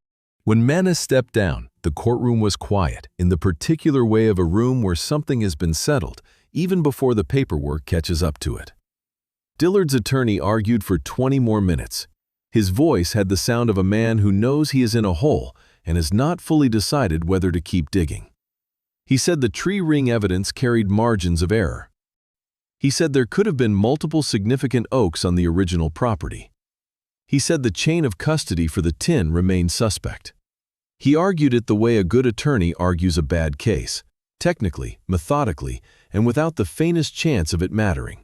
S1: When Manus stepped down, the courtroom was quiet, in the particular way of a room where something has been settled, even before the paperwork catches up to it. Dillard's attorney argued for 20 more minutes. His voice had the sound of a man who knows he is in a hole and has not fully decided whether to keep digging. He said the tree ring evidence carried margins of error. He said there could have been multiple significant oaks on the original property. He said the chain of custody for the tin remained suspect. He argued it the way a good attorney argues a bad case, technically, methodically, and without the faintest chance of it mattering.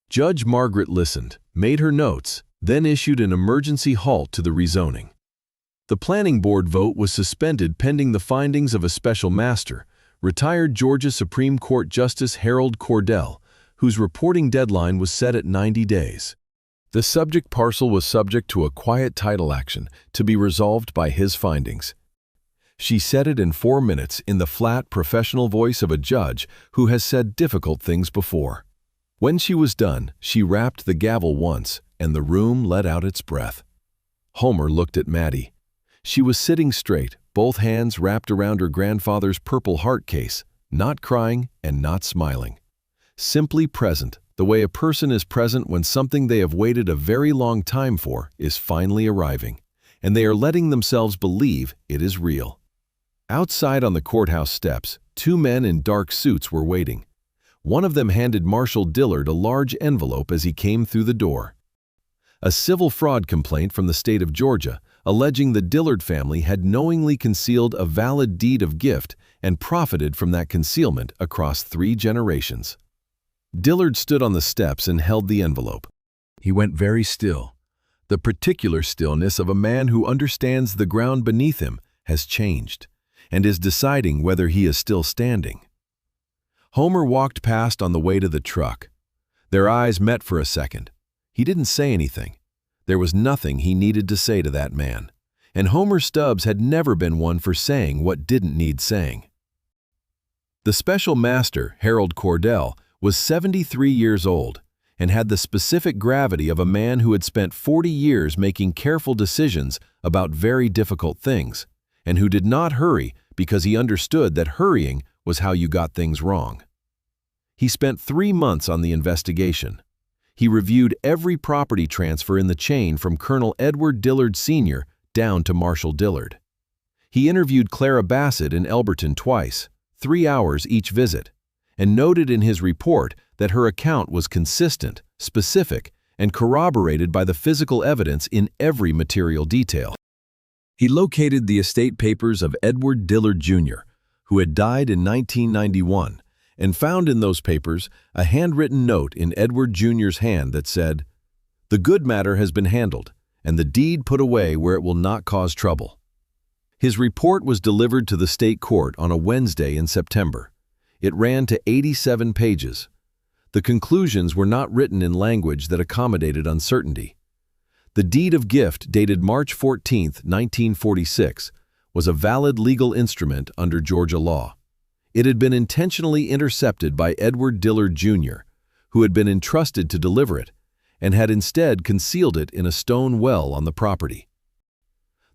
S1: Judge Margaret listened, made her notes, then issued an emergency halt to the rezoning. The planning board vote was suspended pending the findings of a special master, retired Georgia Supreme Court Justice Harold Cordell, whose reporting deadline was set at 90 days. The subject parcel was subject to a quiet title action to be resolved by his findings. She said it in 4 minutes in the flat, professional voice of a judge who has said difficult things before. When she was done, she rapped the gavel once, and the room let out its breath. Homer looked at Maddie. She was sitting straight, both hands wrapped around her grandfather's purple heart case, not crying and not smiling. Simply present, the way a person is present when something they have waited a very long time for is finally arriving, and they are letting themselves believe it is real. Outside on the courthouse steps, 2 men in dark suits were waiting. One of them handed Marshal Dillard a large envelope as he came through the door. A civil fraud complaint from the state of Georgia, alleging the Dillard family had knowingly concealed a valid deed of gift and profited from that concealment across 3 generations. Dillard stood on the steps and held the envelope. He went very still. The particular stillness of a man who understands the ground beneath him has changed and is deciding whether he is still standing. Homer walked past on the way to the truck. Their eyes met for a second. He didn't say anything. There was nothing he needed to say to that man, and Homer Stubbs had never been one for saying what didn't need saying. The special master, Harold Cordell, was 73 years old and had the specific gravity of a man who had spent 40 years making careful decisions about very difficult things, and who did not hurry because he understood that hurrying was how you got things wrong. He spent 3 months on the investigation. He reviewed every property transfer in the chain from Colonel Edward Dillard Sr. down to Marshal Dillard. He interviewed Clara Bassett in Elberton twice, 3 hours each visit, and noted in his report that her account was consistent, specific, and corroborated by the physical evidence in every material detail. He located the estate papers of Edward Dillard Jr., who had died in 1991, and found in those papers a handwritten note in Edward Jr.'s hand that said, "The good matter has been handled, and the deed put away where it will not cause trouble." His report was delivered to the state court on a Wednesday in September. It ran to 87 pages. The conclusions were not written in language that accommodated uncertainty. The deed of gift, dated March 14, 1946, was a valid legal instrument under Georgia law. It had been intentionally intercepted by Edward Dillard Jr., who had been entrusted to deliver it, and had instead concealed it in a stone well on the property.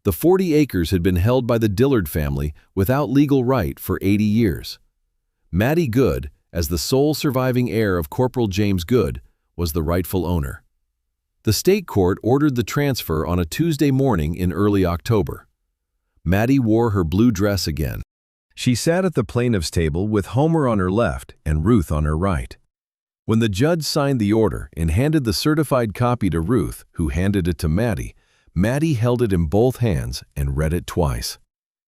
S1: The 40 acres had been held by the Dillard family without legal right for 80 years. Maddie Goode, as the sole surviving heir of Corporal James Goode, was the rightful owner. The state court ordered the transfer on a Tuesday morning in early October. Maddie wore her blue dress again. She sat at the plaintiff's table with Homer on her left and Ruth on her right. When the judge signed the order and handed the certified copy to Ruth, who handed it to Maddie, Maddie held it in both hands and read it twice.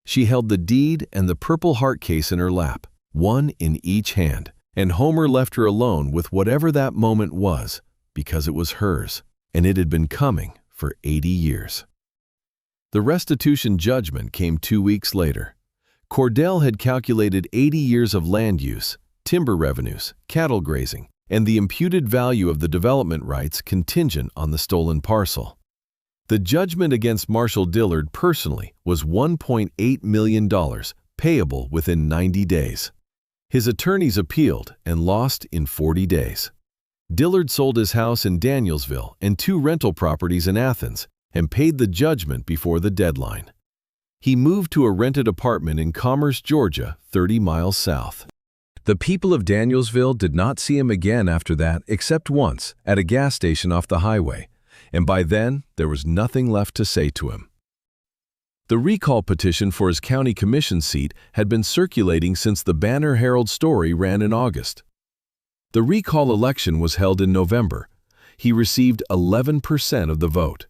S1: She held the deed and the purple heart case in her lap, one in each hand, and Homer left her alone with whatever that moment was, because it was hers, and it had been coming for 80 years. The restitution judgment came 2 weeks later. Cordell had calculated 80 years of land use, timber revenues, cattle grazing, and the imputed value of the development rights contingent on the stolen parcel. The judgment against Marshal Dillard personally was $1.8 million, payable within 90 days. His attorneys appealed and lost in 40 days. Dillard sold his house in Danielsville and 2 rental properties in Athens and paid the judgment before the deadline. He moved to a rented apartment in Commerce, Georgia, 30 miles south. The people of Danielsville did not see him again after that except once at a gas station off the highway, and by then there was nothing left to say to him. The recall petition for his county commission seat had been circulating since the Banner Herald story ran in August. The recall election was held in November. He received 11% of the vote.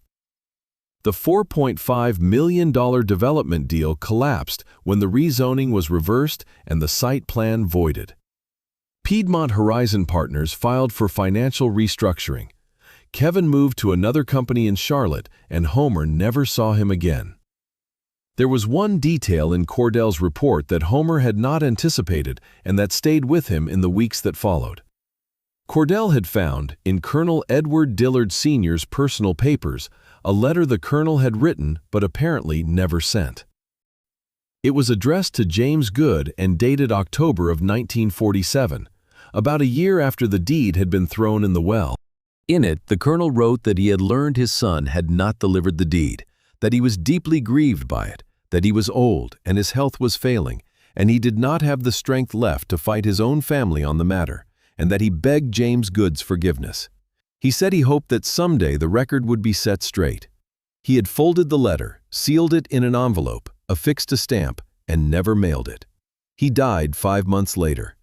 S1: The $4.5 million development deal collapsed when the rezoning was reversed and the site plan voided. Piedmont Horizon Partners filed for financial restructuring. Kevin moved to another company in Charlotte, and Homer never saw him again. There was one detail in Cordell's report that Homer had not anticipated and that stayed with him in the weeks that followed. Cordell had found, in Colonel Edward Dillard Sr.'s personal papers, a letter the colonel had written but apparently never sent. It was addressed to James Goode and dated October of 1947, about a year after the deed had been thrown in the well. In it, the colonel wrote that he had learned his son had not delivered the deed, that he was deeply grieved by it, that he was old and his health was failing, and he did not have the strength left to fight his own family on the matter, and that he begged James Goode's forgiveness. He said he hoped that someday the record would be set straight. He had folded the letter, sealed it in an envelope, affixed a stamp, and never mailed it. He died 5 months later.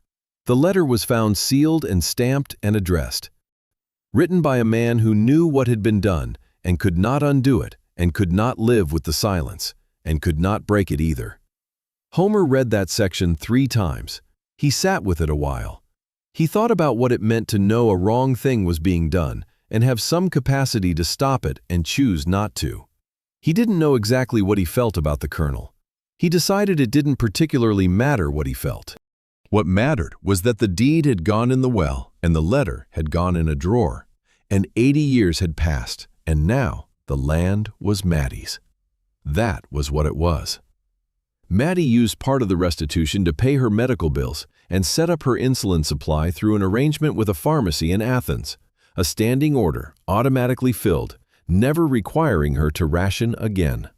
S1: The letter was found sealed and stamped and addressed. Written by a man who knew what had been done and could not undo it and could not live with the silence and could not break it either. Homer read that section 3 times. He sat with it a while. He thought about what it meant to know a wrong thing was being done and have some capacity to stop it and choose not to. He didn't know exactly what he felt about the colonel. He decided it didn't particularly matter what he felt. What mattered was that the deed had gone in the well and the letter had gone in a drawer, and 80 years had passed, and now the land was Mattie's. That was what it was. Mattie used part of the restitution to pay her medical bills and set up her insulin supply through an arrangement with a pharmacy in Athens, a standing order, automatically filled, never requiring her to ration again.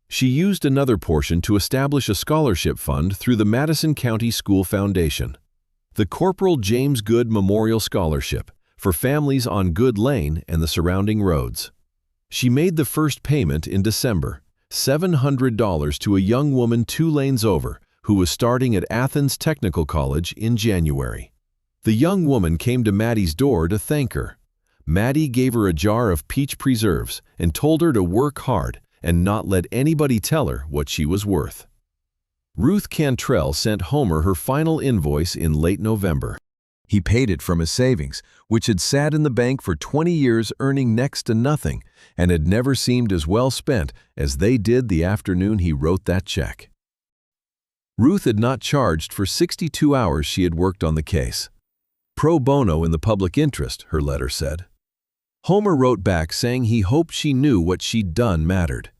S1: She used another portion to establish a scholarship fund through the Madison County School Foundation, the Corporal James Goode Memorial Scholarship, for families on Goode Lane and the surrounding roads. She made the first payment in December, $700 to a young woman 2 lanes over who was starting at Athens Technical College in January. The young woman came to Mattie's door to thank her. Mattie gave her a jar of peach preserves and told her to work hard and not let anybody tell her what she was worth. Ruth Cantrell sent Homer her final invoice in late November. He paid it from his savings, which had sat in the bank for 20 years earning next to nothing and had never seemed as well spent as they did the afternoon he wrote that check. Ruth had not charged for 62 hours she had worked on the case. Pro bono in the public interest, her letter said. Homer wrote back saying he hoped she knew what she'd done mattered.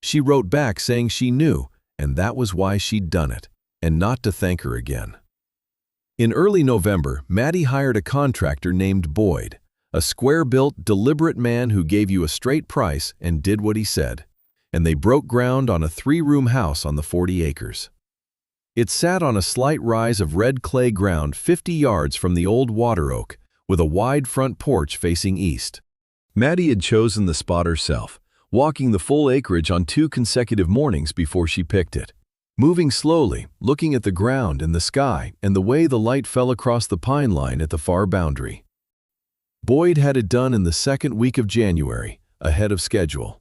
S1: She wrote back saying she knew, and that was why she'd done it, and not to thank her again. In early November, Mattie hired a contractor named Boyd, a square-built, deliberate man who gave you a straight price and did what he said, and they broke ground on a 3-room house on the 40 acres. It sat on a slight rise of red clay ground 50 yards from the old water oak, with a wide front porch facing east. Mattie had chosen the spot herself, walking the full acreage on 2 consecutive mornings before she picked it. Moving slowly, looking at the ground and the sky and the way the light fell across the pine line at the far boundary. Boyd had it done in the 2nd week of January, ahead of schedule.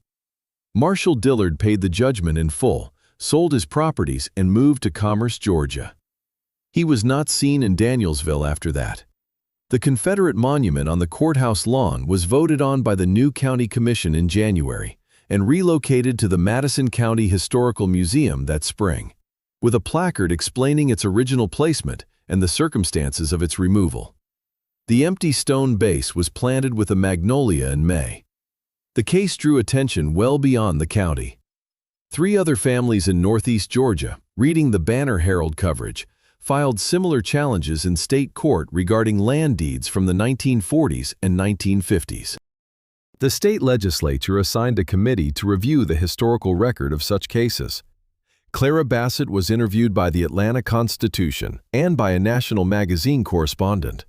S1: Marshall Dillard paid the judgment in full, sold his properties, and moved to Commerce, Georgia. He was not seen in Danielsville after that. The Confederate monument on the courthouse lawn was voted on by the new county commission in January and relocated to the Madison County Historical Museum that spring, with a placard explaining its original placement and the circumstances of its removal. The empty stone base was planted with a magnolia in May. The case drew attention well beyond the county. 3 other families in northeast Georgia, reading the Banner Herald coverage, filed similar challenges in state court regarding land deeds from the 1940s and 1950s. The state legislature assigned a committee to review the historical record of such cases. Clara Bassett was interviewed by the Atlanta Constitution and by a national magazine correspondent.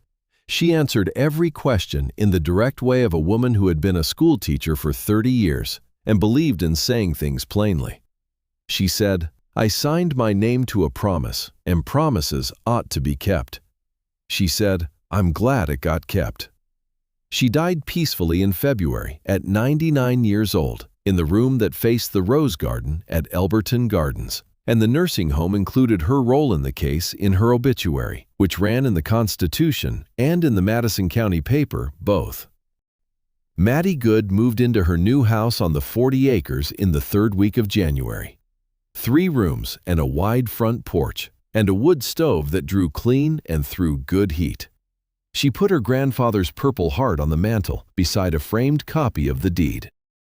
S1: She answered every question in the direct way of a woman who had been a school teacher for 30 years and believed in saying things plainly. She said, "I signed my name to a promise, and promises ought to be kept." She said, "I'm glad it got kept." She died peacefully in February at 99 years old in the room that faced the Rose Garden at Elberton Gardens, and the nursing home included her role in the case in her obituary, which ran in the Constitution and in the Madison County paper, both. Mattie Goode moved into her new house on the 40 acres in the 3rd week of January. 3 rooms and a wide front porch, and a wood stove that drew clean and threw good heat. She put her grandfather's Purple Heart on the mantel beside a framed copy of the deed.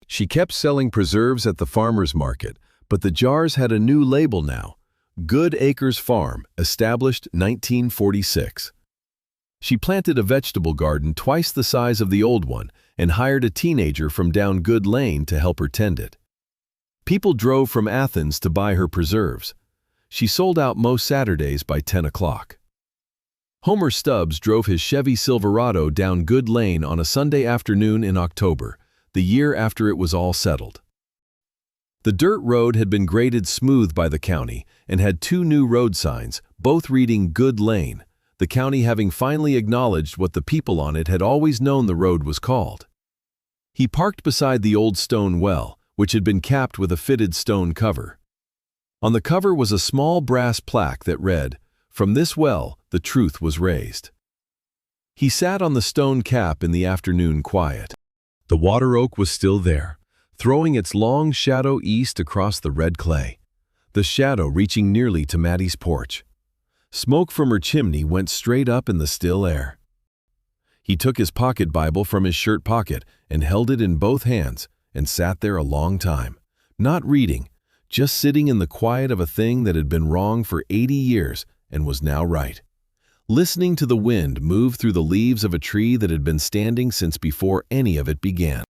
S1: She kept selling preserves at the farmer's market, but the jars had a new label now: Good Acres Farm, established 1946. She planted a vegetable garden twice the size of the old one and hired a teenager from down Goode Lane to help her tend it. People drove from Athens to buy her preserves. She sold out most Saturdays by 10 o'clock. Homer Stubbs drove his Chevy Silverado down Goode Lane on a Sunday afternoon in October, the year after it was all settled. The dirt road had been graded smooth by the county and had 2 new road signs, both reading Goode Lane, the county having finally acknowledged what the people on it had always known the road was called. He parked beside the old stone well, which had been capped with a fitted stone cover. On the cover was a small brass plaque that read, "From this well, the truth was raised." He sat on the stone cap in the afternoon quiet. The water oak was still there, throwing its long shadow east across the red clay, the shadow reaching nearly to Mattie's porch. Smoke from her chimney went straight up in the still air. He took his pocket Bible from his shirt pocket and held it in both hands and sat there a long time, not reading, just sitting in the quiet of a thing that had been wrong for 80 years and was now right, listening to the wind move through the leaves of a tree that had been standing since before any of it began.